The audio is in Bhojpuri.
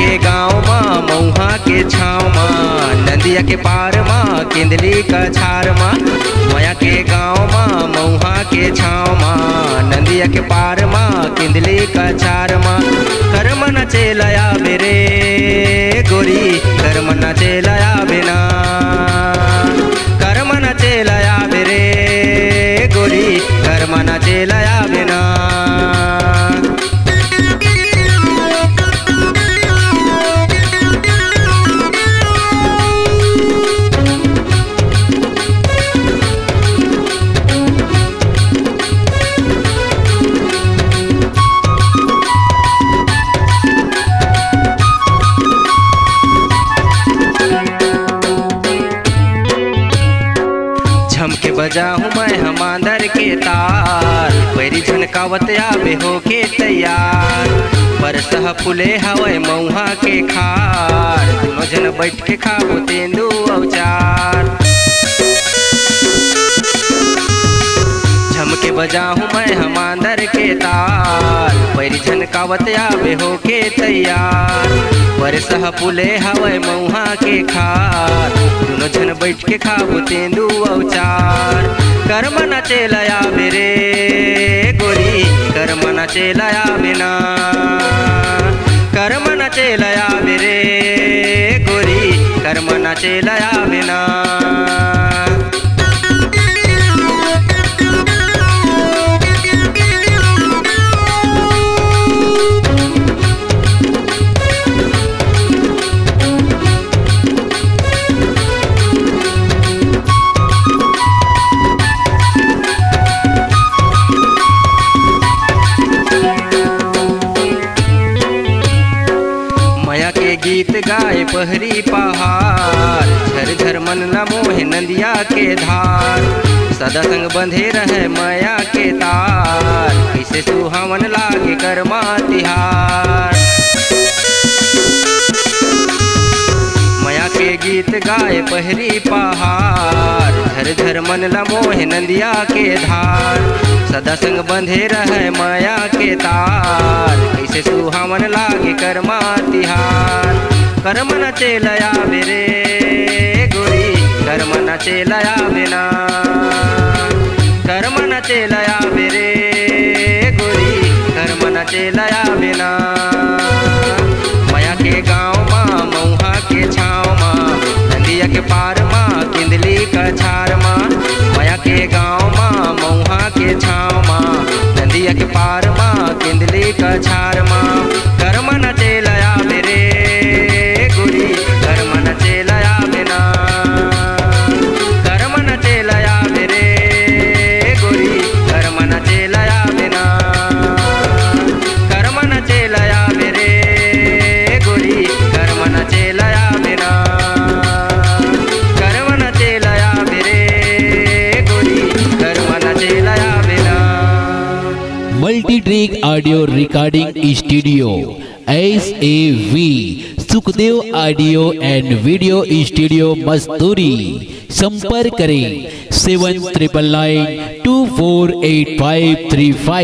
के गाँव माँ मऊहा के छाँव माँ नदिया के पार माँ केंदली का छार माँ। माया के गाँव माँ मऊहा के छाँव माँ नदिया के पार माँ केंदली का छार माँ। कर्म न चेलया बेरे गोरी कर्म न चेलया बिना कर्म न चेलया बेरे गोरी कर्म न चेलया बिना। झमके बजाऊं मैं हमांदर के तार पैरी झनकावत आवे हो के तैयार। बरसह फुले हवे मऊहा के खार दोनों जन बैठ के खाबो तेंदू औचार। झमके बजाऊं मैं हमांदर के तार पैरी झनकावत आवे हो के तैयार। बरसह फुले हवे मऊहा के खार दोनों जन बैठ के खाबो तेंदू औचार। कर्म न चेलया बेरे गोरी कर्म न चेलया बिना कर्म न चेलया बेरे गोरी कर्म न चेलया बिना। माया के गीत गाए पहरी पहाड़ झर मन न मोहे नदिया के धार। सदा संग बंधे रहे माया के तार कैसे सुहावन लागे कर्मा तिहार। माया के गीत गाए पहरी पहाड़ झर मन न मोहे नदिया के धार। सदा संग बंधे रहे माया के तार कैसे सुहावन लागे कर्मा तिहार। कर्म न चेलया बेरे गोरी कर्म न चेलया बिना कर्म न चेलया बेरे गोरी कर्म न चेलया बिना। माया के गाँव माँ मऊहा के छाँव माँ नदिया के पार माँ केंदली का छार माँ। माया के गाँव माँ मऊहा के छाँव माँ नदिया के पार माँ केंदली का छार माँ। कर्म न चेलया बेरे गोरी कर्म न चेलया बिना कर्म न चेलया बेरे गोरी कर्म न चेलया बिना कर्म न चेलया बेरे गोरी कर्म न चेलया बिना कर्म न चेलया बेरे गोरी कर्म न चेलया बिना। Multi track audio recording studio SAV Sukhdev audio and video studio Masturi. संपर्क करें 7999248535।